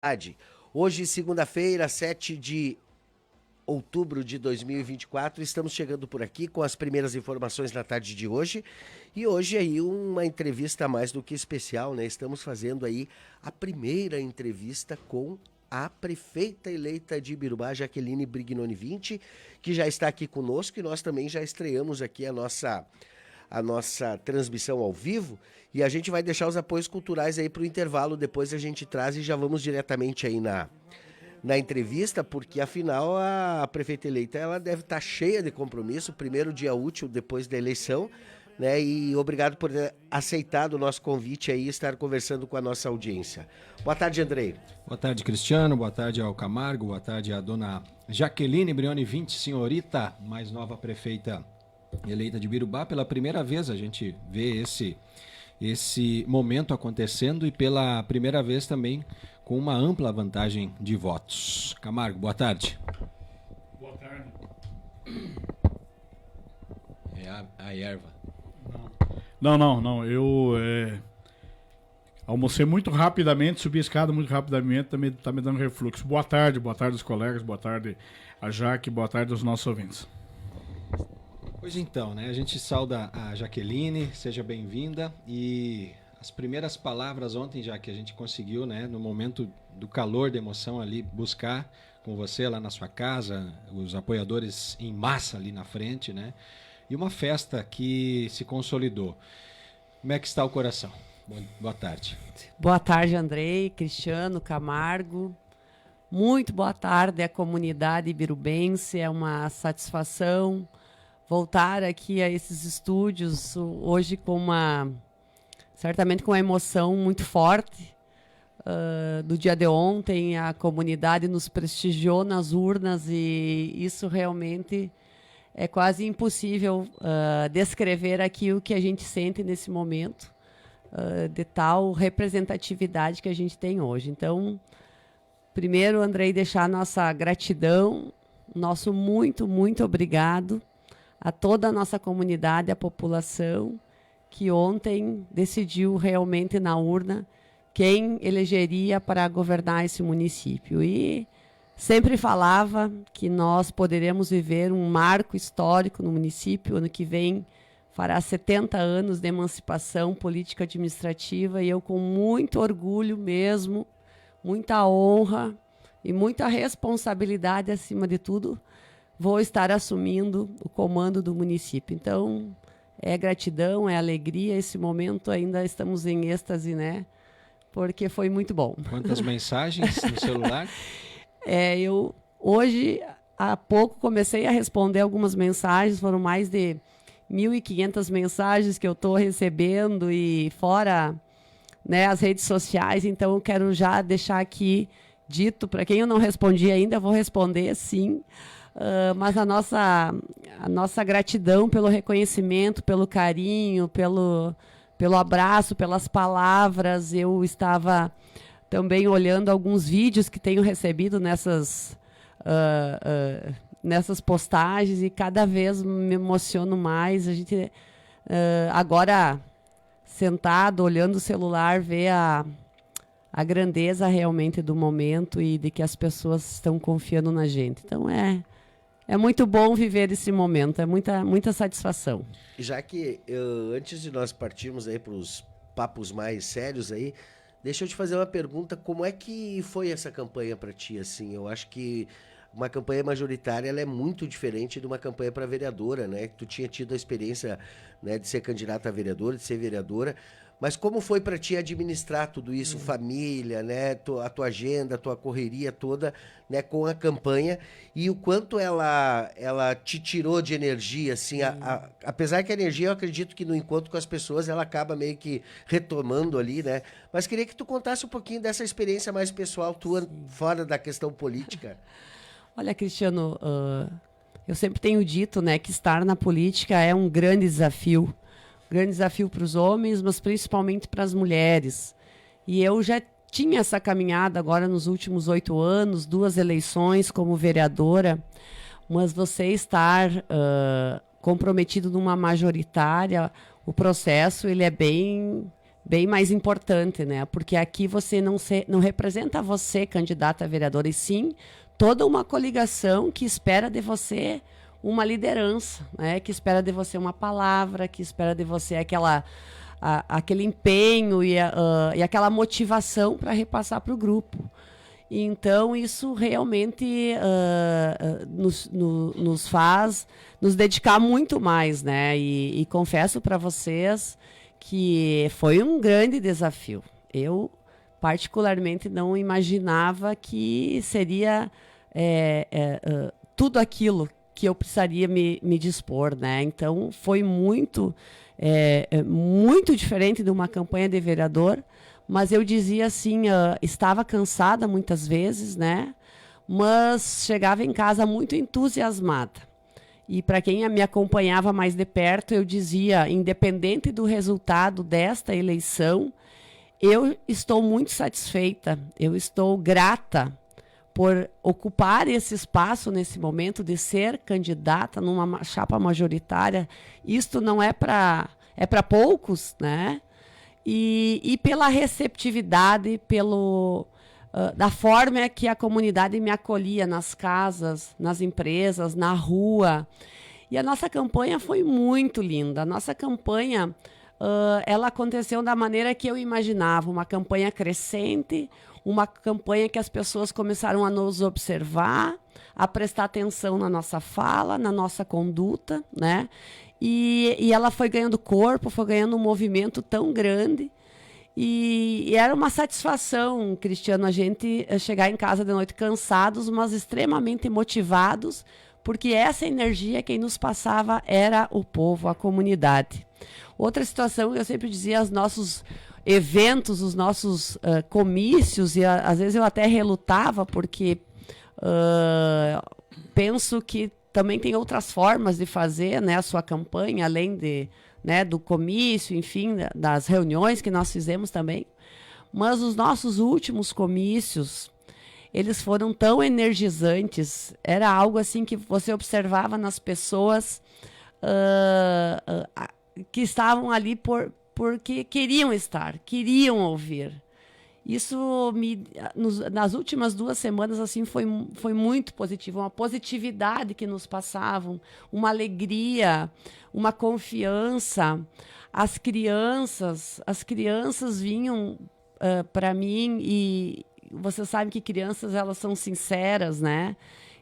Tarde. Hoje, segunda-feira, 7 de outubro de 2024, estamos chegando por aqui com as primeiras informações na tarde de hoje. E hoje aí uma entrevista mais do que especial, né? Estamos fazendo aí a primeira entrevista com a prefeita eleita de Ibirubá, Jaqueline Brignone 20, que já está aqui conosco, e nós também já estreamos aqui a nossa transmissão ao vivo, e a gente vai deixar os apoios culturais aí para o intervalo, depois a gente traz e já vamos diretamente aí na entrevista, porque afinal a prefeita eleita ela deve estar cheia de compromisso, primeiro dia útil depois da eleição, né? E obrigado por ter aceitado o nosso convite aí e estar conversando com a nossa audiência. Boa tarde, Andrei. Boa tarde, Cristiano. Boa tarde ao Camargo. Boa tarde à dona Jaqueline Brignone 20, senhorita, mais nova prefeita eleita de Ibirubá. Pela primeira vez a gente vê esse momento acontecendo e pela primeira vez também com uma ampla vantagem de votos. Camargo, boa tarde. Boa tarde. É a erva. Não. Eu almocei muito rapidamente, subi a escada muito rapidamente, também tá me dando refluxo. Boa tarde aos colegas, boa tarde a Jaque, boa tarde aos nossos ouvintes. Pois então, né? A gente sauda a Jaqueline, seja bem-vinda. E as primeiras palavras ontem, já que a gente conseguiu, né, no momento do calor, da emoção ali, buscar com você lá na sua casa, os apoiadores em massa ali na frente, né? E uma festa que se consolidou. Como é que está o coração? Boa tarde. Boa tarde, Andrei, Cristiano, Camargo. Muito boa tarde à comunidade ibirubense. É uma satisfação voltar aqui a esses estúdios hoje certamente com uma emoção muito forte. Do dia de ontem, a comunidade nos prestigiou nas urnas e isso realmente é quase impossível descrever aqui o que a gente sente nesse momento, de tal representatividade que a gente tem hoje. Então, primeiro, Andrei, deixar nossa gratidão, nosso muito, muito obrigado a toda a nossa comunidade, a população, que ontem decidiu realmente na urna quem elegeria para governar esse município. E sempre falava que nós poderemos viver um marco histórico no município. Ano que vem fará 70 anos de emancipação política administrativa, e eu, com muito orgulho mesmo, muita honra e muita responsabilidade acima de tudo, vou estar assumindo o comando do município. Então, é gratidão, é alegria. Esse momento ainda estamos em êxtase, né? Porque foi muito bom. Quantas mensagens no celular? Eu hoje, há pouco, comecei a responder algumas mensagens. Foram mais de 1.500 mensagens que eu estou recebendo, e fora, né, as redes sociais. Então, eu quero já deixar aqui dito, para quem eu não respondi ainda, eu vou responder sim. Mas a nossa gratidão pelo reconhecimento, pelo carinho, pelo abraço, pelas palavras. Eu estava também olhando alguns vídeos que tenho recebido nessas postagens, e cada vez me emociono mais. A gente agora, sentado, olhando o celular, vê a grandeza realmente do momento e de que as pessoas estão confiando na gente. Então é muito bom viver esse momento, é muita satisfação. Já que antes de nós partirmos aí para os papos mais sérios aí, deixa eu te fazer uma pergunta: como é que foi essa campanha para ti? Assim, eu acho que uma campanha majoritária ela é muito diferente de uma campanha para vereadora, né? Tu tinha tido a experiência, né, de ser candidata a vereadora, de ser vereadora. Mas como foi para ti administrar tudo isso, família, né, a tua agenda, a tua correria toda, né, com a campanha, e o quanto ela te tirou de energia, assim, apesar que a energia, eu acredito que no encontro com as pessoas ela acaba meio que retomando ali, né? Mas queria que tu contasse um pouquinho dessa experiência mais pessoal tua, fora da questão política. Olha, Cristiano, eu sempre tenho dito, né, que estar na política é um grande desafio. Grande desafio para os homens, mas principalmente para as mulheres. E eu já tinha essa caminhada agora nos últimos 8 anos, 2 eleições como vereadora, mas você estar comprometido numa majoritária, o processo ele é bem bem mais importante, né? Porque aqui você não representa você, candidata a vereadora, e sim toda uma coligação que espera de você uma liderança, né? Que espera de você uma palavra, que espera de você aquele empenho e aquela motivação para repassar para o grupo. Então, isso realmente nos faz nos dedicar muito mais, né? E confesso para vocês que foi um grande desafio. Eu, particularmente, não imaginava que seria tudo aquilo que eu precisaria me dispor, né? Então, foi muito diferente de uma campanha de vereador, mas eu dizia assim, estava cansada muitas vezes, né? Mas chegava em casa muito entusiasmada. E para quem me acompanhava mais de perto, eu dizia, independente do resultado desta eleição, eu estou muito satisfeita, eu estou grata por ocupar esse espaço nesse momento de ser candidata numa chapa majoritária. Isto não é para poucos, né? E pela receptividade, da forma que a comunidade me acolhia nas casas, nas empresas, na rua. E a nossa campanha foi muito linda. A nossa campanha, ela aconteceu da maneira que eu imaginava, uma campanha crescente, uma campanha que as pessoas começaram a nos observar, a prestar atenção na nossa fala, na nossa conduta, né? E ela foi ganhando corpo, foi ganhando um movimento tão grande. E era uma satisfação, Cristiano, a gente chegar em casa de noite cansados, mas extremamente motivados, porque essa energia quem nos passava era o povo, a comunidade. Outra situação, eu sempre dizia, os nossos eventos, os nossos comícios, e às vezes eu até relutava, porque penso que também tem outras formas de fazer, né, a sua campanha, além do comício, enfim, das reuniões que nós fizemos também. Mas os nossos últimos comícios, eles foram tão energizantes, era algo assim que você observava nas pessoas que estavam ali porque queriam estar, queriam ouvir. Isso nas últimas 2 semanas assim foi muito positivo, uma positividade que nos passavam, uma alegria, uma confiança. As crianças vinham para mim, e você sabe que crianças, elas são sinceras, né?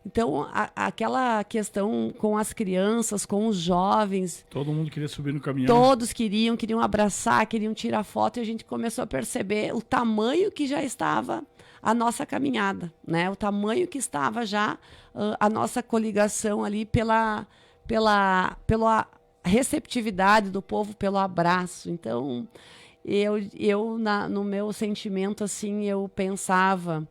Então, aquela questão com as crianças, com os jovens... Todo mundo queria subir no caminhão. Todos queriam abraçar, queriam tirar foto, e a gente começou a perceber o tamanho que já estava a nossa caminhada, né? O tamanho que estava já a nossa coligação ali pela receptividade do povo, pelo abraço. Então, no meu sentimento, assim, eu pensava...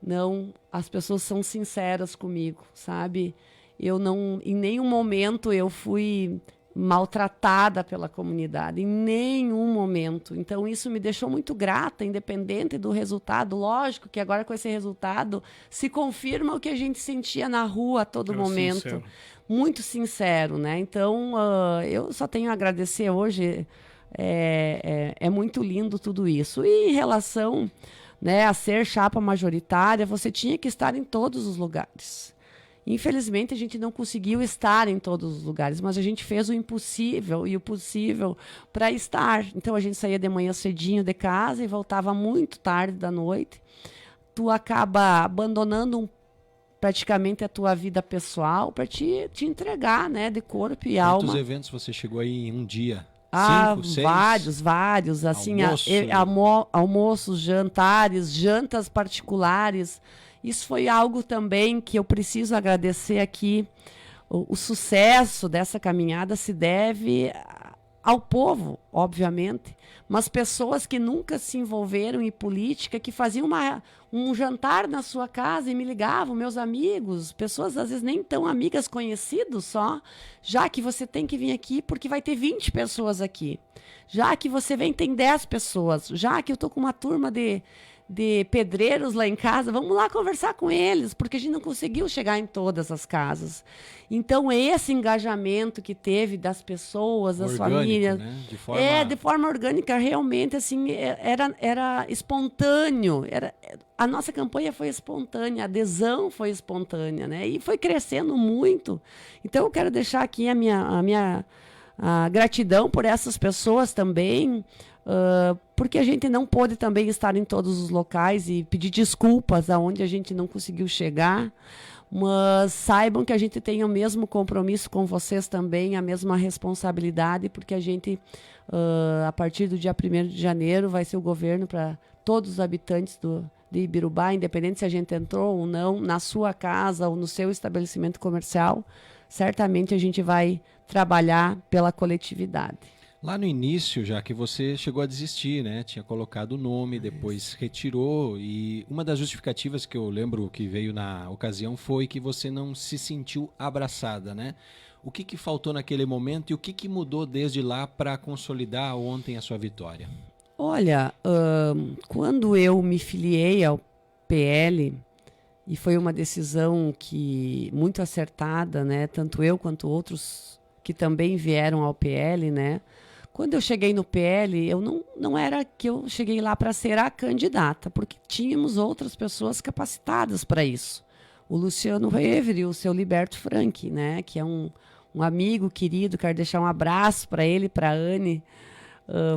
Não, as pessoas são sinceras comigo, sabe? Eu não, em nenhum momento eu fui maltratada pela comunidade, em nenhum momento. Então isso me deixou muito grata, independente do resultado. Lógico que agora com esse resultado se confirma o que a gente sentia na rua a todo momento. Sincero. Muito sincero, né? Então eu só tenho a agradecer hoje. É muito lindo tudo isso. E em relação... né, a ser chapa majoritária, você tinha que estar em todos os lugares. Infelizmente, a gente não conseguiu estar em todos os lugares, mas a gente fez o impossível e o possível para estar. Então, a gente saía de manhã cedinho de casa e voltava muito tarde da noite. Tu acaba abandonando praticamente a tua vida pessoal para te entregar, né, de corpo e alma. Quantos eventos você chegou aí em um dia? 5, 6? Vários, assim, almoços, jantares, jantas particulares. Isso foi algo também que eu preciso agradecer aqui. O sucesso dessa caminhada se deve ao povo, obviamente, mas pessoas que nunca se envolveram em política, que faziam um jantar na sua casa e me ligavam, meus amigos, pessoas às vezes nem tão amigas, conhecidos só, já que você tem que vir aqui porque vai ter 20 pessoas aqui, já que você vem tem 10 pessoas, já que eu estou com uma turma de de pedreiros lá em casa, vamos lá conversar com eles, porque a gente não conseguiu chegar em todas as casas. Então, esse engajamento que teve das pessoas, das Orgânico, famílias... né? De forma orgânica, realmente, assim, era espontâneo. A nossa campanha foi espontânea, a adesão foi espontânea, né? E foi crescendo muito. Então, eu quero deixar aqui a minha gratidão por essas pessoas também, porque a gente não pôde também estar em todos os locais e pedir desculpas aonde a gente não conseguiu chegar, mas saibam que a gente tem o mesmo compromisso com vocês também, a mesma responsabilidade, porque a gente, a partir do dia 1º de janeiro, vai ser o governo para todos os habitantes de Ibirubá, independente se a gente entrou ou não, na sua casa ou no seu estabelecimento comercial, certamente a gente vai trabalhar pela coletividade. Lá no início, já que você chegou a desistir, né? Tinha colocado o nome, depois retirou, e uma das justificativas que eu lembro que veio na ocasião foi que você não se sentiu abraçada, né? O que faltou naquele momento e o que mudou desde lá para consolidar ontem a sua vitória? Olha, quando eu me filiei ao PL, e foi uma decisão que muito acertada, né? Tanto eu quanto outros que também vieram ao PL, né? Quando eu cheguei no PL, eu não era que eu cheguei lá para ser a candidata, porque tínhamos outras pessoas capacitadas para isso. O Luciano Hever e o seu Liberto Frank, né? Que é um amigo querido, quero deixar um abraço para ele, para a Anne,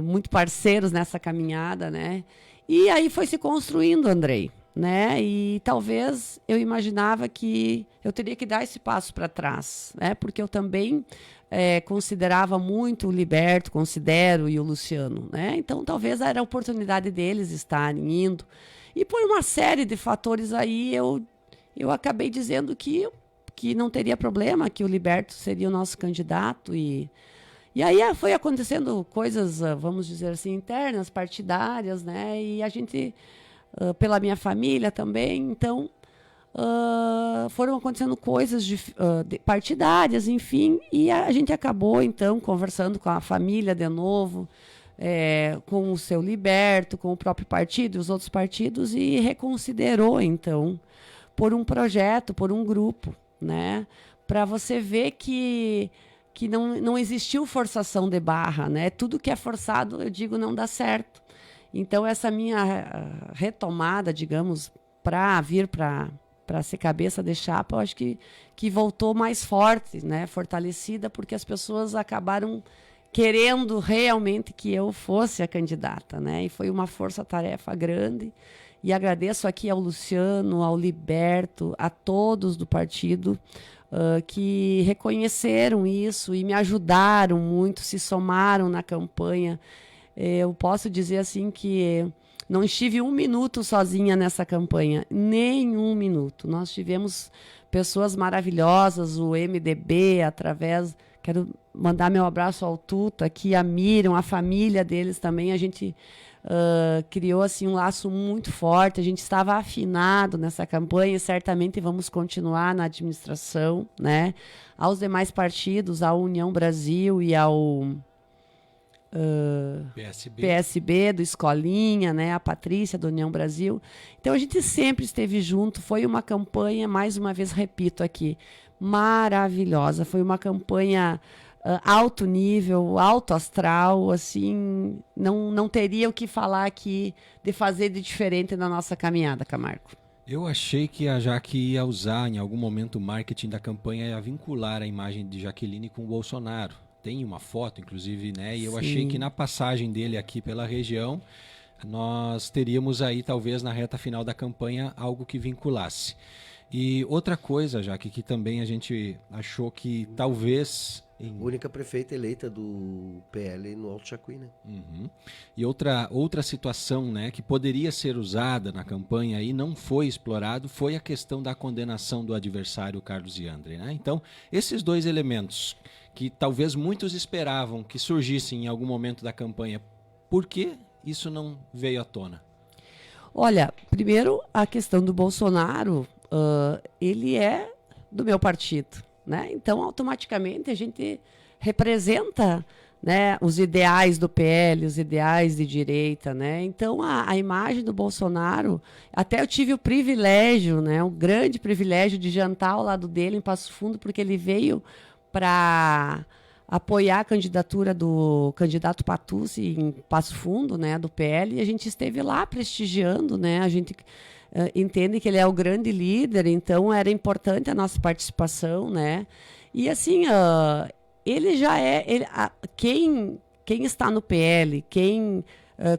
muito parceiros nessa caminhada, né? E aí foi se construindo, Andrei, né? E talvez eu imaginava que eu teria que dar esse passo para trás, né? Porque eu também considerava muito o Liberto, considero, e o Luciano, né? Então talvez era a oportunidade deles estarem indo. E por uma série de fatores aí, eu acabei dizendo que não teria problema, que o Liberto seria o nosso candidato. E aí foi acontecendo coisas, vamos dizer assim, internas, partidárias, né? E a gente, pela minha família também, então foram acontecendo coisas partidárias, enfim, e a gente acabou, então, conversando com a família de novo, com o seu Liberto, com o próprio partido e os outros partidos, e reconsiderou, então, por um projeto, por um grupo, né? Para você ver que não existiu forçação de barra, né? Tudo que é forçado, eu digo, não dá certo. Então, essa minha retomada, digamos, para vir para ser cabeça de chapa, eu acho que voltou mais forte, né? Fortalecida, porque as pessoas acabaram querendo realmente que eu fosse a candidata, né? E foi uma força-tarefa grande. E agradeço aqui ao Luciano, ao Liberto, a todos do partido, que reconheceram isso e me ajudaram muito, se somaram na campanha. Eu posso dizer assim que não estive 1 minuto sozinha nessa campanha, nem 1 minuto. Nós tivemos pessoas maravilhosas, o MDB, quero mandar meu abraço ao Tuta, aqui, a Miriam, a família deles também. A gente criou assim, um laço muito forte, a gente estava afinado nessa campanha e certamente vamos continuar na administração, né? Aos demais partidos, à União Brasil e ao PSB do Escolinha, né? A Patrícia do União Brasil. Então a gente sempre esteve junto. Foi uma campanha, mais uma vez repito aqui, maravilhosa. Foi uma campanha alto nível, alto astral, assim, não teria o que falar aqui de fazer de diferente na nossa caminhada, Camargo. Eu achei que a Jaque ia usar em algum momento o marketing da campanha e ia vincular a imagem de Jaqueline com o Bolsonaro. Tem uma foto, inclusive, né? E eu achei que na passagem dele aqui pela região, nós teríamos aí, talvez, na reta final da campanha, algo que vinculasse. E outra coisa, Jaque, que também a gente achou que talvez... Única prefeita eleita do PL no Alto Jacuí, né? Uhum. E outra situação, né, que poderia ser usada na campanha e não foi explorado foi a questão da condenação do adversário Carlos Iandre, né? Então, esses dois elementos que talvez muitos esperavam que surgissem em algum momento da campanha, por que isso não veio à tona? Olha, primeiro a questão do Bolsonaro, ele é do meu partido, né? Então, automaticamente, a gente representa né, os ideais do PL, os ideais de direita, né? Então a imagem do Bolsonaro, até eu tive o privilégio, né, um grande privilégio de jantar ao lado dele em Passo Fundo, porque ele veio para apoiar a candidatura do candidato Patucci em Passo Fundo, né, do PL, e a gente esteve lá prestigiando, né? A gente entende que ele é o grande líder, então era importante a nossa participação, né? E assim, ele já é... quem está no PL, quem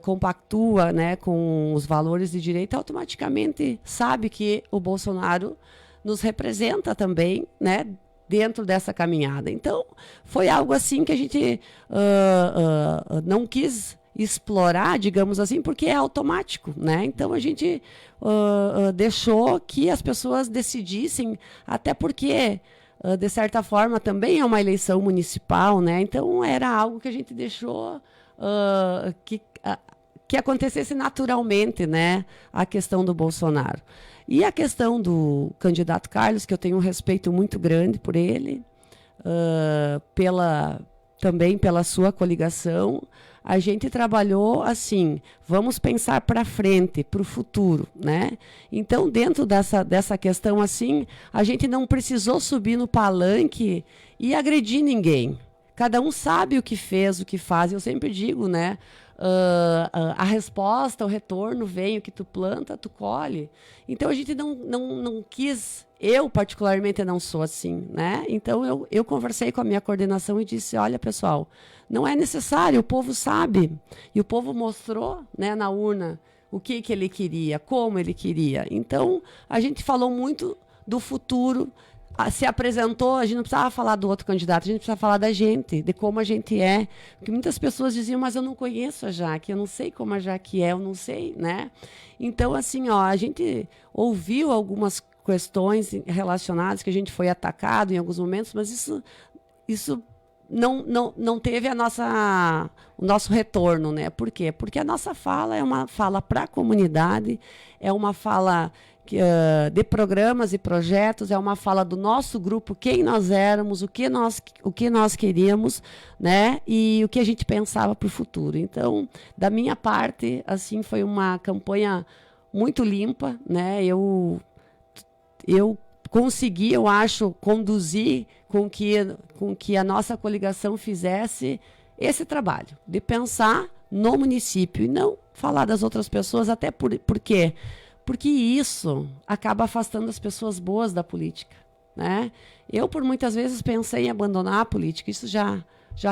compactua, né, com os valores de direita, automaticamente sabe que o Bolsonaro nos representa também, né, dentro dessa caminhada. Então, foi algo assim que a gente não quis explorar, digamos assim, porque é automático, né? Então, a gente deixou que as pessoas decidissem, até porque... de certa forma, também é uma eleição municipal, né? Então, era algo que a gente deixou que acontecesse naturalmente, né? A questão do Bolsonaro. E a questão do candidato Carlos, que eu tenho um respeito muito grande por ele, também pela sua coligação, a gente trabalhou assim, vamos pensar para frente, para o futuro, né? Então, dentro dessa questão assim, a gente não precisou subir no palanque e agredir ninguém. Cada um sabe o que fez, o que faz. Eu sempre digo, né? A resposta, o retorno vem, o que tu planta, tu colhe. Então, a gente não quis... Eu, particularmente, não sou assim, né? Então, eu conversei com a minha coordenação e disse, olha, pessoal, não é necessário, o povo sabe. E o povo mostrou, né, na urna o que ele queria, como ele queria. Então, a gente falou muito do futuro, se apresentou, a gente não precisava falar do outro candidato, a gente precisava falar da gente, de como a gente é. Porque muitas pessoas diziam, mas eu não conheço a Jaque, eu não sei como a Jaque é, eu não sei, né? Então, assim, a gente ouviu algumas questões relacionadas, que a gente foi atacado em alguns momentos, mas isso não teve o nosso retorno, né? Por quê? Porque a nossa fala é uma fala para a comunidade, é uma fala de programas e projetos, é uma fala do nosso grupo, quem nós éramos, o que nós queríamos, né? E o que a gente pensava para o futuro. Então, da minha parte, assim, foi uma campanha muito limpa, né? Eu consegui, eu acho, conduzir com que a nossa coligação fizesse esse trabalho, de pensar no município e não falar das outras pessoas, até por quê? Porque isso acaba afastando as pessoas boas da política, né? Eu, por muitas vezes, pensei em abandonar a política, isso já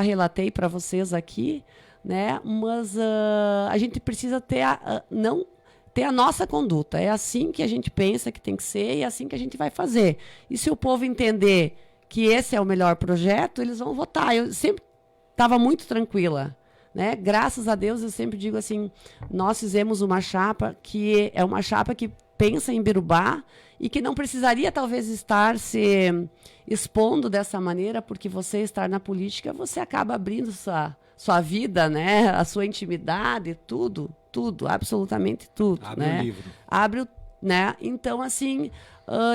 relatei para vocês aqui, né? Mas a gente precisa ter a nossa conduta. É assim que a gente pensa que tem que ser e é assim que a gente vai fazer. E se o povo entender que esse é o melhor projeto, eles vão votar. Eu sempre estava muito tranquila, né? Graças a Deus, eu sempre digo assim, nós fizemos uma chapa que é uma chapa que pensa em Birubá e que não precisaria talvez estar se expondo dessa maneira, porque você estar na política, você acaba abrindo sua vida, né? A sua intimidade, tudo, absolutamente tudo. Abre né? o livro. Abre, né? Então, assim,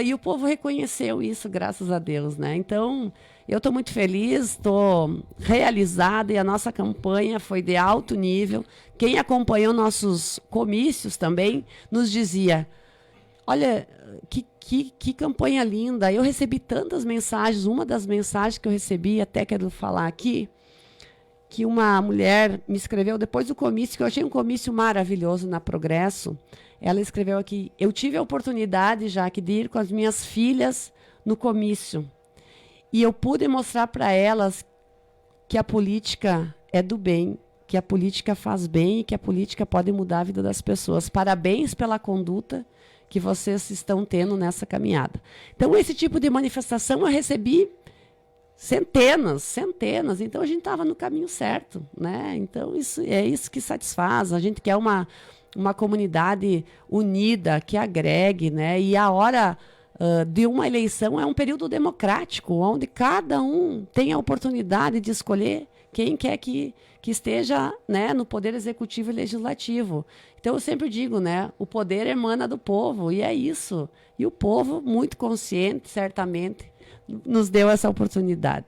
e o povo reconheceu isso, graças a Deus, né? Então, eu estou muito feliz, estou realizada e a nossa campanha foi de alto nível. Quem acompanhou nossos comícios também nos dizia, olha, que campanha linda. Eu recebi tantas mensagens, uma das mensagens que eu recebi, até quero falar aqui, que uma mulher me escreveu depois do comício, que eu achei um comício maravilhoso na Progresso. Ela escreveu aqui, eu tive a oportunidade, Jaque, de ir com as minhas filhas no comício. E eu pude mostrar para elas que a política é do bem, que a política faz bem e que a política pode mudar a vida das pessoas. Parabéns pela conduta que vocês estão tendo nessa caminhada. Então, esse tipo de manifestação eu recebi centenas. Então, a gente estava no caminho certo, né? Então, é isso que satisfaz. A gente quer uma comunidade unida, que agregue, né? E a hora de uma eleição é um período democrático, onde cada um tem a oportunidade de escolher quem quer que esteja, né, no poder executivo e legislativo. Então, eu sempre digo, né, o poder emana do povo, e é isso. E o povo, muito consciente, certamente, nos deu essa oportunidade.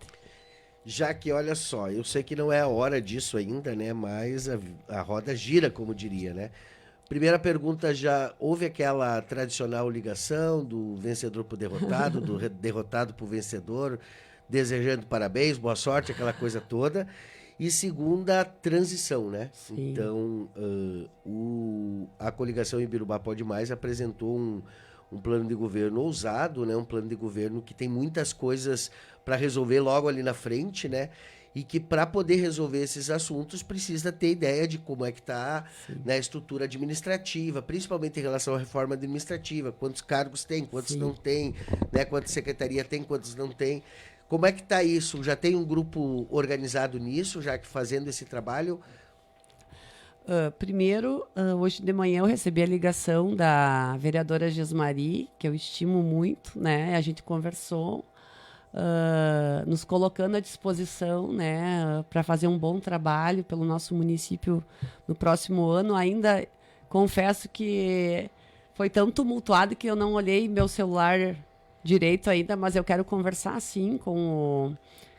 Já que, olha só, eu sei que não é a hora disso ainda, né? Mas a roda gira, como diria, né? Primeira pergunta, já houve aquela tradicional ligação do vencedor pro derrotado, do derrotado pro vencedor, desejando parabéns, boa sorte, aquela coisa toda. E segunda, a transição, né? Sim. Então, a coligação Ibirubá Pode Mais apresentou um plano de governo ousado, né? Um plano de governo que tem muitas coisas para resolver logo ali na frente, né? E que para poder resolver esses assuntos precisa ter ideia de como é que está, né, a estrutura administrativa, principalmente em relação à reforma administrativa, quantos cargos tem, quantos não tem, né? Quantas secretaria tem, quantos não tem. Como é que está isso? Já tem um grupo organizado nisso, já que fazendo esse trabalho? Primeiro, hoje de manhã eu recebi a ligação da vereadora Gesmari, que eu estimo muito, né? A gente conversou, nos colocando à disposição, né, para fazer um bom trabalho pelo nosso município no próximo ano. Ainda confesso que foi tão tumultuado que eu não olhei meu celular direito ainda, mas eu quero conversar sim com o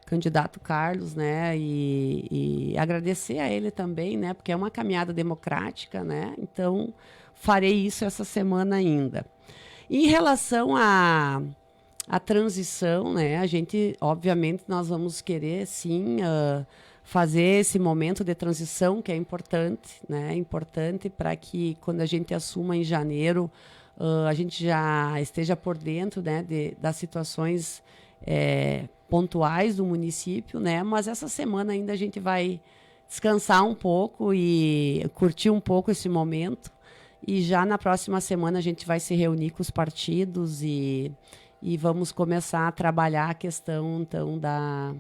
candidato Carlos, né, e agradecer a ele também, né, porque é uma caminhada democrática, né, então farei isso essa semana ainda. Em relação à transição, né, a gente, obviamente, nós vamos querer sim fazer esse momento de transição, que é importante, né, importante para que quando a gente assuma em janeiro, a gente já esteja por dentro, né, das situações pontuais do município, né? Mas essa semana ainda a gente vai descansar um pouco e curtir um pouco esse momento. E já na próxima semana a gente vai se reunir com os partidos e vamos começar a trabalhar a questão, então, da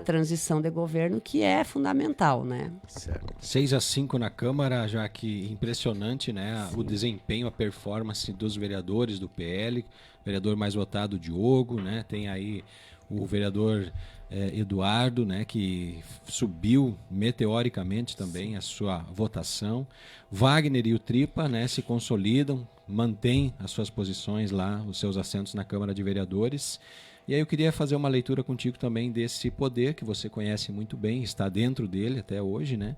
transição de governo, que é fundamental, né? Certo. 6-5 na Câmara, já que impressionante, né? Sim. O desempenho, a performance dos vereadores do PL, vereador mais votado, Diogo, né? Tem aí o vereador Eduardo, né? Que subiu meteoricamente também a sua votação. Wagner e o Tripa, né? Se consolidam, mantêm as suas posições lá, os seus assentos na Câmara de Vereadores. E aí eu queria fazer uma leitura contigo também desse poder que você conhece muito bem, está dentro dele até hoje, né?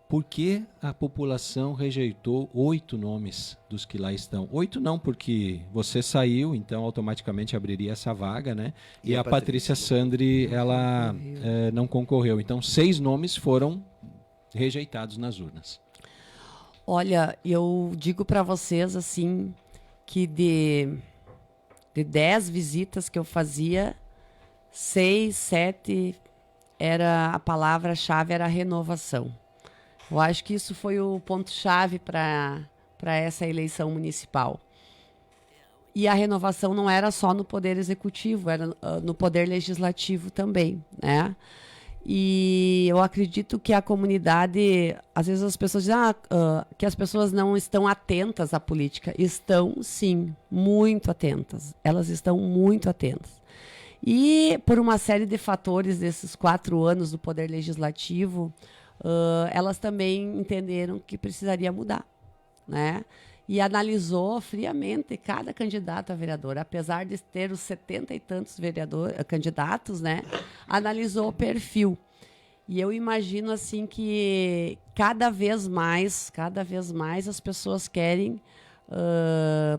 Por que a população rejeitou 8 nomes dos que lá estão? 8 não, porque você saiu, então automaticamente abriria essa vaga, né? E a Patrícia Sandri, ela não concorreu. Então 6 nomes foram rejeitados nas urnas. Olha, eu digo para vocês assim que de 10 visitas que eu fazia, 6, 7 a palavra-chave era renovação. Eu acho que isso foi o ponto-chave para essa eleição municipal. E a renovação não era só no Poder Executivo, era no Poder Legislativo também, né? E eu acredito que a comunidade, às vezes as pessoas dizem que as pessoas não estão atentas à política. Estão, sim, muito atentas. Elas estão muito atentas. E por uma série de fatores desses 4 anos do Poder Legislativo, elas também entenderam que precisaria mudar, né? E analisou friamente cada candidato a vereador, apesar de ter os 70 e tantos candidatos, né? Analisou o perfil. E eu imagino assim que cada vez mais as pessoas querem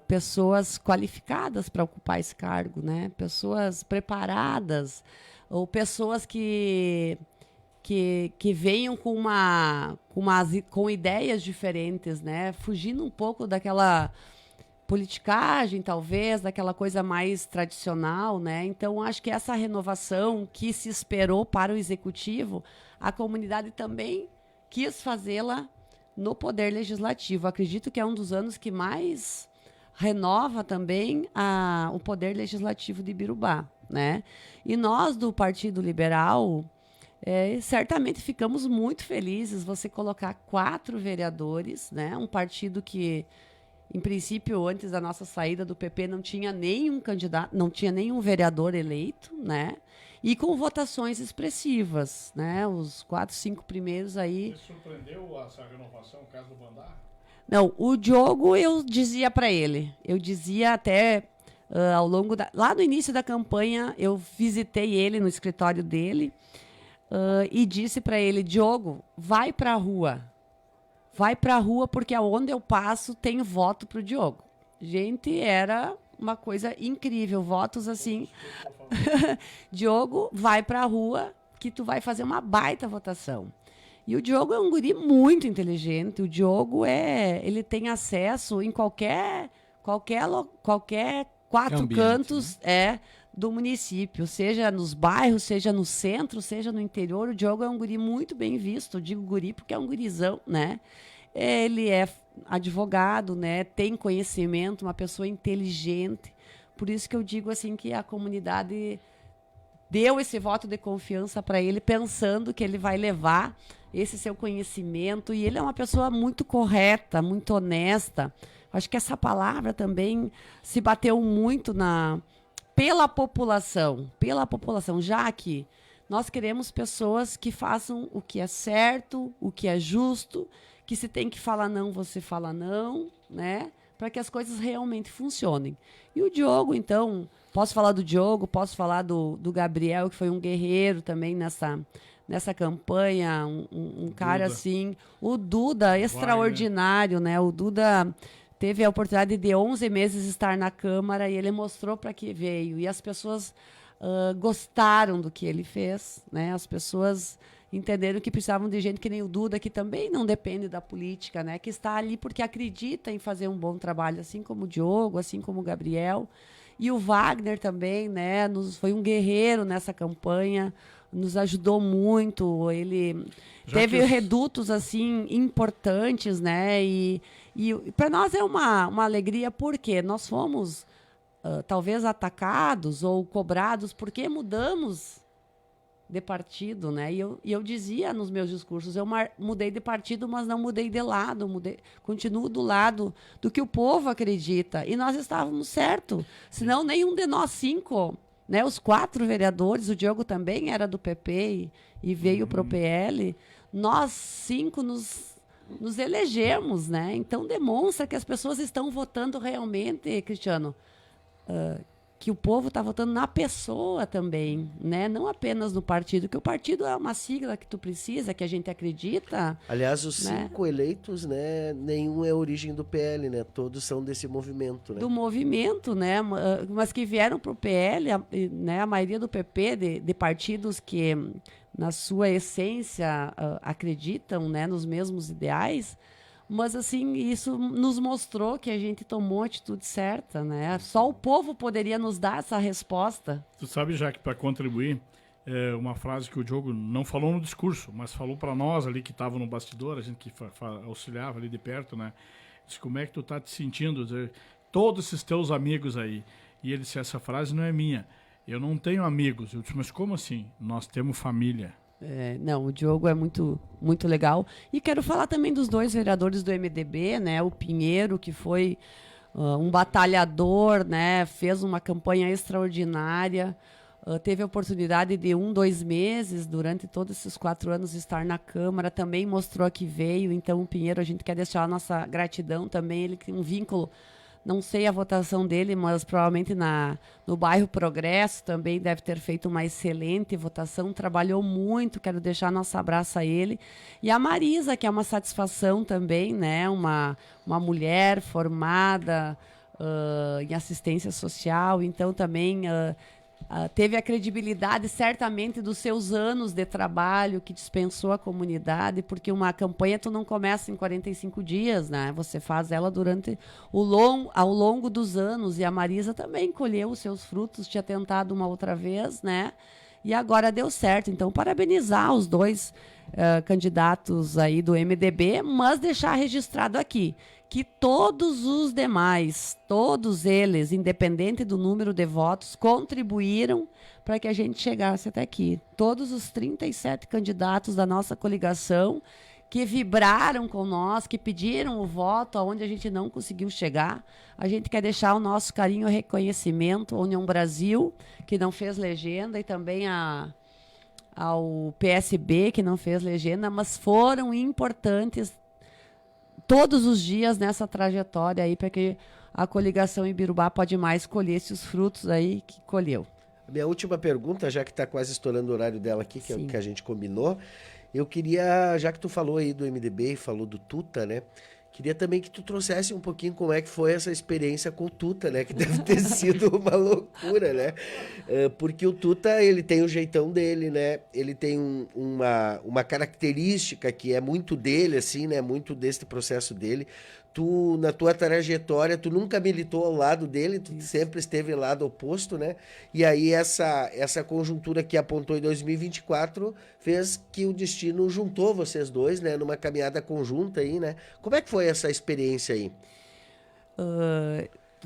pessoas qualificadas para ocupar esse cargo, né? Pessoas preparadas ou pessoas que venham com ideias diferentes, né? Fugindo um pouco daquela politicagem, talvez, daquela coisa mais tradicional, né? Então, acho que essa renovação que se esperou para o Executivo, a comunidade também quis fazê-la no Poder Legislativo. Acredito que é um dos anos que mais renova também o Poder Legislativo de Ibirubá, né? E nós, do Partido Liberal, certamente ficamos muito felizes você colocar 4 vereadores, né? Um partido que, em princípio, antes da nossa saída do PP, não tinha nenhum candidato, não tinha nenhum vereador eleito, né? E com votações expressivas, né? Os 4, 5 primeiros aí. Você surpreendeu essa renovação, o caso do Bandar? Não, o Diogo, eu dizia para ele, eu dizia até Lá no início da campanha, eu visitei ele no escritório dele e disse para ele, Diogo, vai para a rua. Vai para a rua porque aonde eu passo tem voto para o Diogo. Gente, era uma coisa incrível, votos assim. Diogo, vai para a rua que tu vai fazer uma baita votação. E o Diogo é um guri muito inteligente. O Diogo ele tem acesso em qualquer quatro Ambiente, cantos do município, seja nos bairros, seja no centro, seja no interior. O Diogo é um guri muito bem visto. Eu digo guri porque é um gurizão, né? Ele é advogado, né? Tem conhecimento, uma pessoa inteligente. Por isso que eu digo assim que a comunidade deu esse voto de confiança para ele, pensando que ele vai levar esse seu conhecimento. E ele é uma pessoa muito correta, muito honesta. Acho que essa palavra também se bateu muito pela população, já que nós queremos pessoas que façam o que é certo, o que é justo, que se tem que falar não, você fala não, né? Para que as coisas realmente funcionem. E o Diogo, então, posso falar do Diogo, posso falar do Gabriel, que foi um guerreiro também nessa campanha, um cara assim, o Duda, extraordinário, né? O Duda teve a oportunidade de 11 meses estar na Câmara e ele mostrou para que veio. E as pessoas gostaram do que ele fez, né? As pessoas entenderam que precisavam de gente que nem o Duda, que também não depende da política, né? Que está ali porque acredita em fazer um bom trabalho, assim como o Diogo, assim como o Gabriel. E o Wagner também, né? Foi um guerreiro nessa campanha, nos ajudou muito. Ele teve redutos assim importantes, né? E para nós é uma alegria, porque nós fomos talvez atacados ou cobrados porque mudamos de partido, né? E eu dizia nos meus discursos, eu mudei de partido, mas não mudei de lado, continuo do lado do que o povo acredita. E nós estávamos certos, senão nenhum de nós 5, né? Os 4 vereadores, o Diogo também era do PP e veio para o PL, nós 5 nos elegemos, né? Então demonstra que as pessoas estão votando realmente, Cristiano, que o povo está votando na pessoa também, né? Não apenas no partido, que o partido é uma sigla que tu precisa, que a gente acredita. Aliás, os né? 5 eleitos, né? Nenhum é origem do PL, né? Todos são desse movimento, né? Do movimento, né? Mas que vieram para o PL, né? A maioria do PP, de partidos que, na sua essência, acreditam, né? Nos mesmos ideais. Mas, assim, isso nos mostrou que a gente tomou a atitude certa, né? Só o povo poderia nos dar essa resposta. Tu sabe, já que para contribuir, uma frase que o Diogo não falou no discurso, mas falou para nós ali que estava no bastidor, a gente que auxiliava ali de perto, né? Disse, como é que tu tá te sentindo? Todos esses teus amigos aí. E ele disse, essa frase não é minha. Eu não tenho amigos. Eu disse, mas como assim? Nós temos família. Não, o Diogo é muito, muito legal. E quero falar também dos 2 vereadores do MDB, né? O Pinheiro, que foi um batalhador, né? Fez uma campanha extraordinária, teve a oportunidade de 2 meses, durante todos esses 4 anos, estar na Câmara, também mostrou que veio. Então, o Pinheiro, a gente quer deixar a nossa gratidão também, ele tem um vínculo. Não sei a votação dele, mas provavelmente no bairro Progresso também deve ter feito uma excelente votação. Trabalhou muito, quero deixar nosso abraço a ele. E a Marisa, que é uma satisfação também, né? Uma mulher formada em assistência social, então também teve a credibilidade, certamente, dos seus anos de trabalho que dispensou a comunidade, porque uma campanha tu não começa em 45 dias, né? Você faz ela durante ao longo dos anos, e a Marisa também colheu os seus frutos, tinha tentado uma outra vez, né? E agora deu certo. Então, parabenizar os 2 candidatos aí do MDB, mas deixar registrado aqui que todos os demais, todos eles, independente do número de votos, contribuíram para que a gente chegasse até aqui. Todos os 37 candidatos da nossa coligação que vibraram com nós, que pediram o voto aonde a gente não conseguiu chegar. A gente quer deixar o nosso carinho e reconhecimento à União Brasil, que não fez legenda, e também ao PSB, que não fez legenda, mas foram importantes todos os dias nessa trajetória aí, para que a coligação Ibirubá Pode Mais colher esses frutos aí que colheu. Minha última pergunta, já que está quase estourando o horário dela aqui, que é o Sim. que a gente combinou, eu queria, já que tu falou aí do MDB e falou do Tuta, né? Queria também que tu trouxesse um pouquinho como é que foi essa experiência com o Tuta, né? Que deve ter sido uma loucura, né? Porque o Tuta, ele tem o jeitão dele, né? Ele tem uma característica que é muito dele, assim, né? Muito desse processo dele. Tu, na tua trajetória, tu nunca militou ao lado dele, tu sempre esteve lado oposto, né? E aí essa conjuntura que apontou em 2024 fez que o destino juntou vocês dois, né? Numa caminhada conjunta aí, né? Como é que foi essa experiência aí?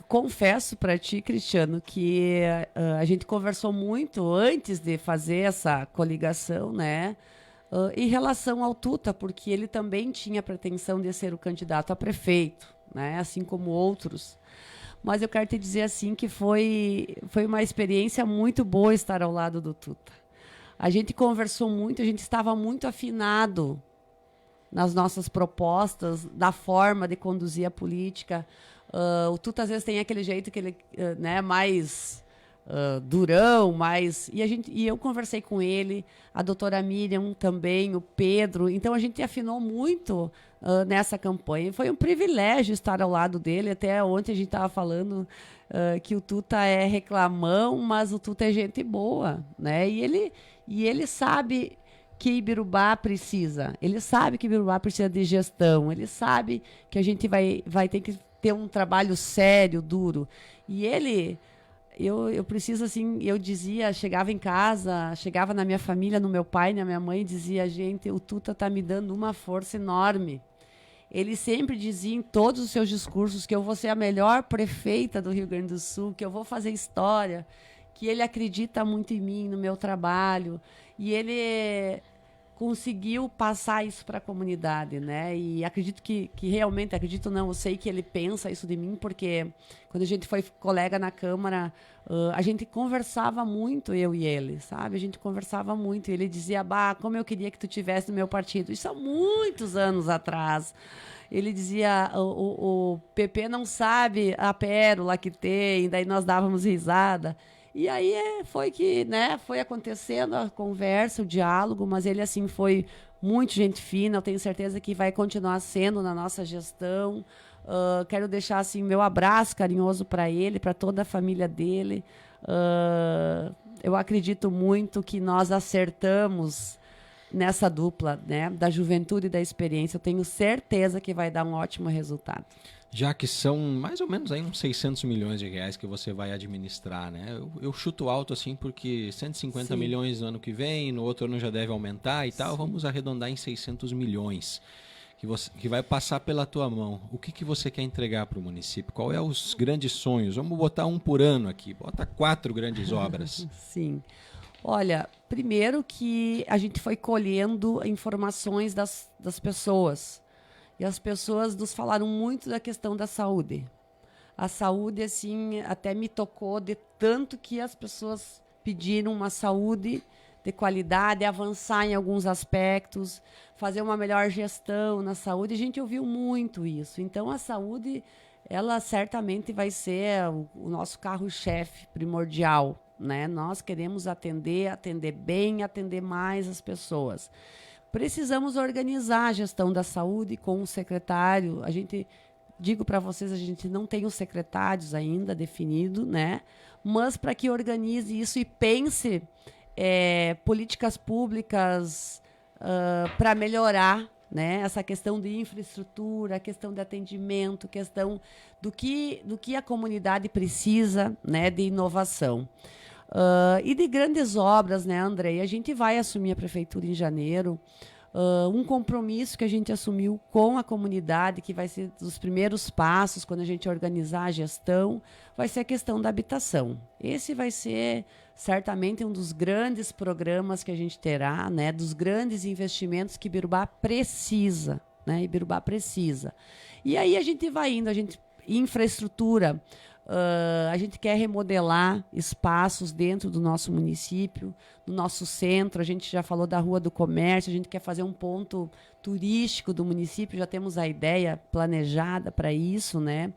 Confesso para ti, Cristiano, que a gente conversou muito antes de fazer essa coligação, né? Em relação ao Tuta, porque ele também tinha a pretensão de ser o candidato a prefeito, né? Assim como outros. Mas eu quero te dizer assim que foi uma experiência muito boa estar ao lado do Tuta. A gente conversou muito, a gente estava muito afinado nas nossas propostas, da forma de conduzir a política. O Tuta às vezes tem aquele jeito que ele, né, mais durão, mais... E eu conversei com ele, a doutora Miriam também, o Pedro. Então a gente afinou muito nessa campanha. Foi um privilégio estar ao lado dele. Até ontem a gente estava falando que o Tuta é reclamão, mas o Tuta é gente boa, né? E ele sabe que Ibirubá precisa. Ele sabe que Ibirubá precisa de gestão. Ele sabe que a gente vai ter que ter um trabalho sério, duro. E ele... Eu preciso, assim, eu dizia, chegava em casa, chegava na minha família, no meu pai, na minha mãe, e dizia, gente, o Tuta está me dando uma força enorme. Ele sempre dizia em todos os seus discursos que eu vou ser a melhor prefeita do Rio Grande do Sul, que eu vou fazer história, que ele acredita muito em mim, no meu trabalho. E ele conseguiu passar isso para a comunidade, né? E acredito que realmente, acredito não, eu sei que ele pensa isso de mim, porque quando a gente foi colega na Câmara, a gente conversava muito, eu e ele, sabe? A gente conversava muito. E ele dizia, como eu queria que tu tivesse no meu partido. Isso há muitos anos atrás. Ele dizia, o PP não sabe a pérola que tem, daí nós dávamos risada. E aí foi que, né, foi acontecendo a conversa, o diálogo, mas ele, assim, foi muito gente fina. Eu tenho certeza que vai continuar sendo na nossa gestão. Quero deixar, assim, meu abraço carinhoso para ele, para toda a família dele. Eu acredito muito que nós acertamos nessa dupla, né, da juventude e da experiência. Eu tenho certeza que vai dar um ótimo resultado. Já que são mais ou menos aí uns 600 milhões de reais que você vai administrar, né? Eu chuto alto assim porque 150 Sim. milhões no ano que vem, no outro ano já deve aumentar e tal. Sim. Vamos arredondar em 600 milhões que vai passar pela tua mão. O que você quer entregar para o município? Qual é os grandes sonhos? Vamos botar um por ano aqui. Bota 4 grandes obras. Sim. Olha, primeiro que a gente foi colhendo informações das pessoas. E as pessoas nos falaram muito da questão da saúde. A saúde, assim, até me tocou de tanto que as pessoas pediram uma saúde de qualidade, avançar em alguns aspectos, fazer uma melhor gestão na saúde. A gente ouviu muito isso. Então, a saúde, ela certamente vai ser o nosso carro-chefe primordial, né? Nós queremos atender bem, atender mais as pessoas. Precisamos organizar a gestão da saúde com o secretário. Digo para vocês, a gente não tem os secretários ainda definido, né? Mas para que organize isso e pense políticas públicas para melhorar, né, essa questão de infraestrutura, a questão de atendimento, questão do que a comunidade precisa, né, de inovação. E de grandes obras, né, Andrei? A gente vai assumir a prefeitura em janeiro. Um compromisso que a gente assumiu com a comunidade, que vai ser dos primeiros passos quando a gente organizar a gestão, vai ser a questão da habitação. Esse vai ser certamente um dos grandes programas que a gente terá, né, dos grandes investimentos que Ibirubá precisa, né? Ibirubá precisa. E aí a gente vai indo, infraestrutura. A gente quer remodelar espaços dentro do nosso município, no nosso centro. A gente já falou da Rua do Comércio, a gente quer fazer um ponto turístico do município, já temos a ideia planejada para isso, né?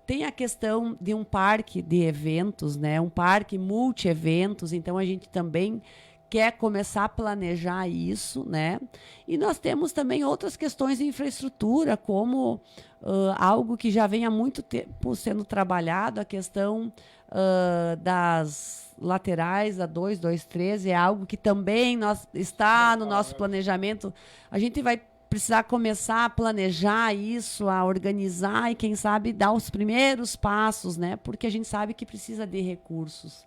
Tem a questão de um parque de eventos, né? Um parque multi-eventos, então a gente também quer começar a planejar isso, né? E nós temos também outras questões de infraestrutura, como algo que já vem há muito tempo sendo trabalhado, a questão das laterais, a 2, 2, 13, é algo que também está no nosso planejamento. A gente vai precisar começar a planejar isso, a organizar e, quem sabe, dar os primeiros passos, né? Porque a gente sabe que precisa de recursos.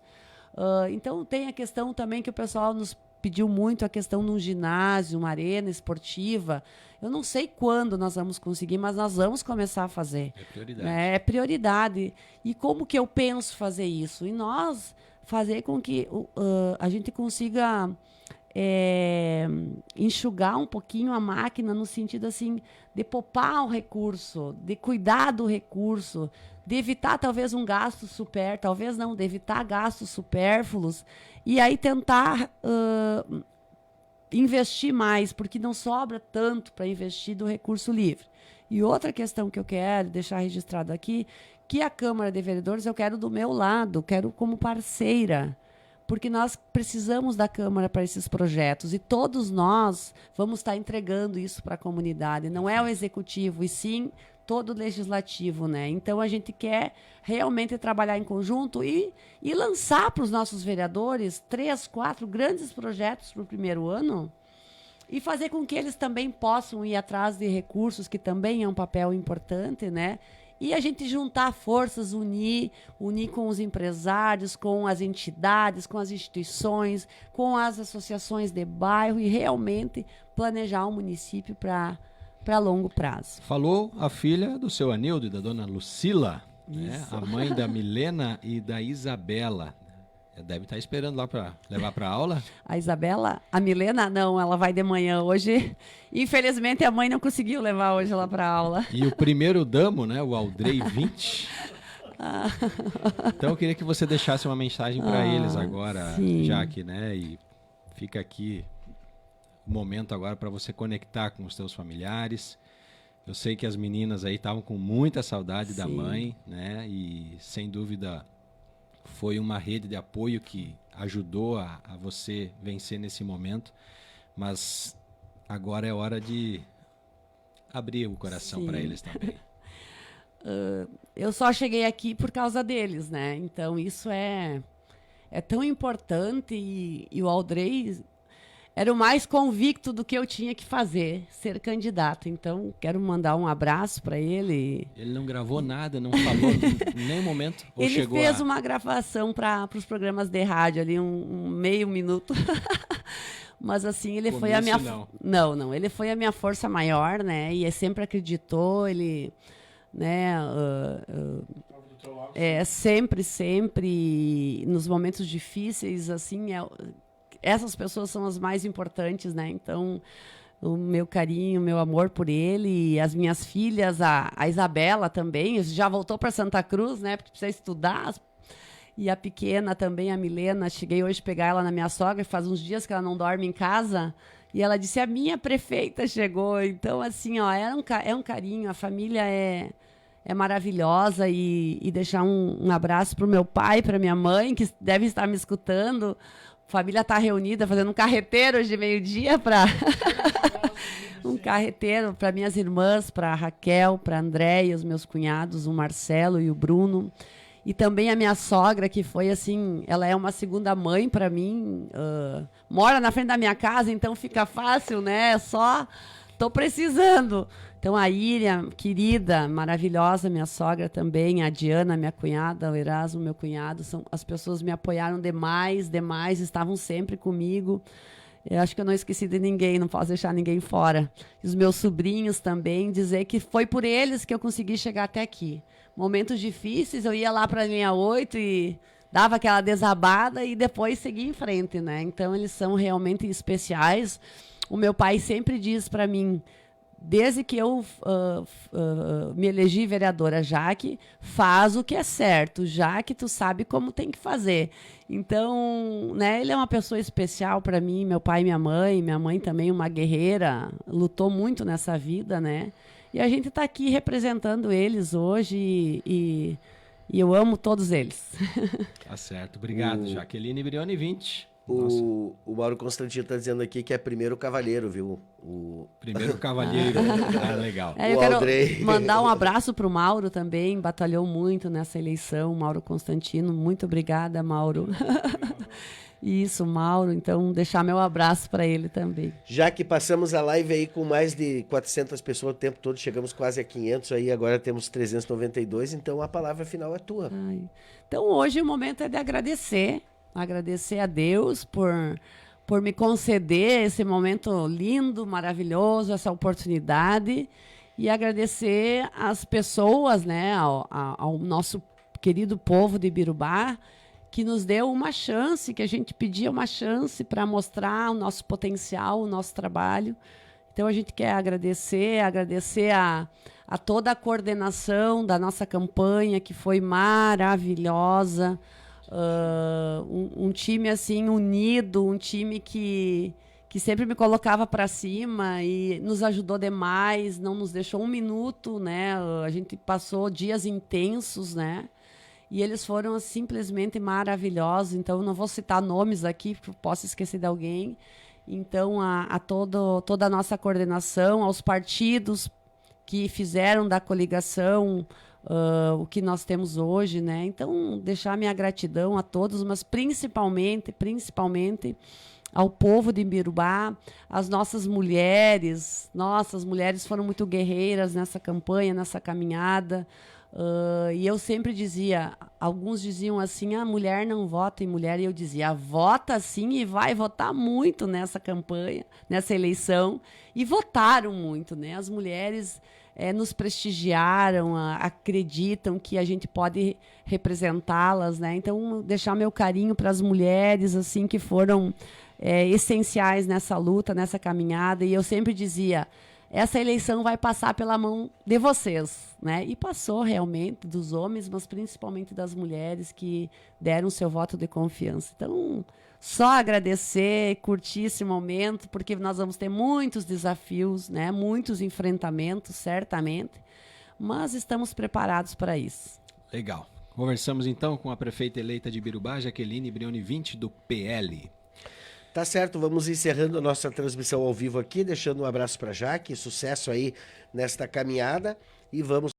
Então, tem a questão também que o pessoal nos pediu muito, a questão de um ginásio, uma arena esportiva. Eu não sei quando nós vamos conseguir, mas nós vamos começar a fazer. É prioridade. É prioridade. E como que eu penso fazer isso? E nós fazer com que a gente consiga enxugar um pouquinho a máquina no sentido assim de poupar o recurso, de cuidar do recurso, de evitar talvez um gasto talvez não, de evitar gastos supérfluos e aí tentar investir mais, porque não sobra tanto para investir do recurso livre. E outra questão que eu quero deixar registrado aqui, que a Câmara de Vereadores eu quero do meu lado, quero como parceira, porque nós precisamos da Câmara para esses projetos e todos nós vamos estar entregando isso para a comunidade. Não é o executivo, e sim todo o legislativo, né? Então a gente quer realmente trabalhar em conjunto e lançar para os nossos vereadores 3, 4 grandes projetos para o primeiro ano e fazer com que eles também possam ir atrás de recursos, que também é um papel importante, né? E a gente juntar forças, unir com os empresários, com as entidades, com as instituições, com as associações de bairro e realmente planejar o município para longo prazo. Falou a filha do seu Anildo e da dona Lucila, né? A mãe da Milena e da Isabela. Deve estar esperando lá para levar para aula. A Isabela, a Milena, não, ela vai de manhã hoje. Infelizmente a mãe não conseguiu levar hoje lá para aula. E o primeiro damo, né, o Aldrey 20. Então eu queria que você deixasse uma mensagem para eles agora, sim. Jaque, né? E fica aqui o momento agora para você conectar com os seus familiares. Eu sei que as meninas aí estavam com muita saudade da mãe, né? E sem dúvida foi uma rede de apoio que ajudou a você vencer nesse momento, mas agora é hora de abrir o coração para eles também. Eu só cheguei aqui por causa deles, né? Então isso é tão importante e o Aldrey era o mais convicto do que eu tinha que fazer, ser candidato. Então, quero mandar um abraço para ele. Ele não gravou nada, não falou em nenhum momento? Ou ele chegou fez uma gravação para os programas de rádio, ali um meio minuto. Mas assim, ele foi a minha... Não, ele foi a minha força maior, né? E sempre acreditou, ele... né? Sempre, nos momentos difíceis, assim... Essas pessoas são as mais importantes, né? Então, o meu carinho, o meu amor por ele, as minhas filhas, a Isabela também, já voltou para Santa Cruz, né? Porque precisa estudar. E a pequena também, a Milena, cheguei hoje a pegar ela na minha sogra, faz uns dias que ela não dorme em casa, e ela disse, a minha prefeita chegou. Então, assim, ó, é um carinho, a família é maravilhosa, e deixar um abraço para o meu pai, para minha mãe, que deve estar me escutando. A família está reunida, fazendo um carreteiro hoje de meio-dia para um carreteiro para minhas irmãs, para a Raquel, para a Andréia, os meus cunhados, o Marcelo e o Bruno. E também a minha sogra, que foi assim, ela é uma segunda mãe para mim, mora na frente da minha casa, então fica fácil, né? Só tô precisando. Então a Íria, querida, maravilhosa, minha sogra também, a Diana, minha cunhada, o Erasmo, meu cunhado, as pessoas me apoiaram demais, estavam sempre comigo. Eu acho que eu não esqueci de ninguém, não posso deixar ninguém fora. E os meus sobrinhos também, dizer que foi por eles que eu consegui chegar até aqui. Momentos difíceis, eu ia lá para a linha 8 e dava aquela desabada e depois seguia em frente, né? Então eles são realmente especiais. O meu pai sempre diz para mim, desde que eu me elegi vereadora, Jaque, faz o que é certo, Jaque, tu sabe como tem que fazer. Então, né, ele é uma pessoa especial para mim, meu pai e minha mãe também uma guerreira, lutou muito nessa vida, né? E a gente está aqui representando eles hoje e eu amo todos eles. Tá certo. Obrigado, Jaqueline Brioni 20. O Mauro Constantino está dizendo aqui que é primeiro cavalheiro, viu? Primeiro cavalheiro. Legal. Eu O quero Aldrey. mandar um abraço para o Mauro também, batalhou muito nessa eleição, Mauro Constantino. Muito obrigada, Mauro. Isso, Mauro. Então, deixar meu abraço para ele também. Já que passamos a live aí com mais de 400 pessoas o tempo todo, chegamos quase a 500 aí, agora temos 392, então a palavra final é tua. Ai. Então, hoje o momento é de agradecer a Deus por me conceder esse momento lindo, maravilhoso, essa oportunidade, e agradecer às pessoas, né, ao nosso querido povo de Ibirubá, que nos deu uma chance, que a gente pedia uma chance para mostrar o nosso potencial, o nosso trabalho. Então, a gente quer agradecer a toda a coordenação da nossa campanha, que foi maravilhosa. Um time assim unido, um time que sempre me colocava para cima e nos ajudou demais, não nos deixou um minuto, né? A gente passou dias intensos, né? E eles foram simplesmente maravilhosos. Então, eu não vou citar nomes aqui, posso esquecer de alguém. Então, toda a nossa coordenação, aos partidos que fizeram da coligação o que nós temos hoje, né? Então, deixar minha gratidão a todos, mas principalmente ao povo de Ibirubá, as nossas mulheres. Nossa, as mulheres foram muito guerreiras nessa campanha, nessa caminhada. E eu sempre dizia, alguns diziam assim, a mulher não vota em mulher, e eu dizia, vota sim e vai votar muito nessa campanha, nessa eleição, e votaram muito, né? As mulheres nos prestigiaram, acreditam que a gente pode representá-las, né? Então, deixar meu carinho para as mulheres, assim, que foram essenciais nessa luta, nessa caminhada, e eu sempre dizia, essa eleição vai passar pela mão de vocês, né? E passou realmente dos homens, mas principalmente das mulheres que deram seu voto de confiança. Então, só agradecer, curtir esse momento, porque nós vamos ter muitos desafios, né? Muitos enfrentamentos, certamente, mas estamos preparados para isso. Legal. Conversamos então com a prefeita eleita de Ibirubá, Jaqueline Brioni 20, do PL. Tá certo, vamos encerrando a nossa transmissão ao vivo aqui, deixando um abraço para Jaque, sucesso aí nesta caminhada e vamos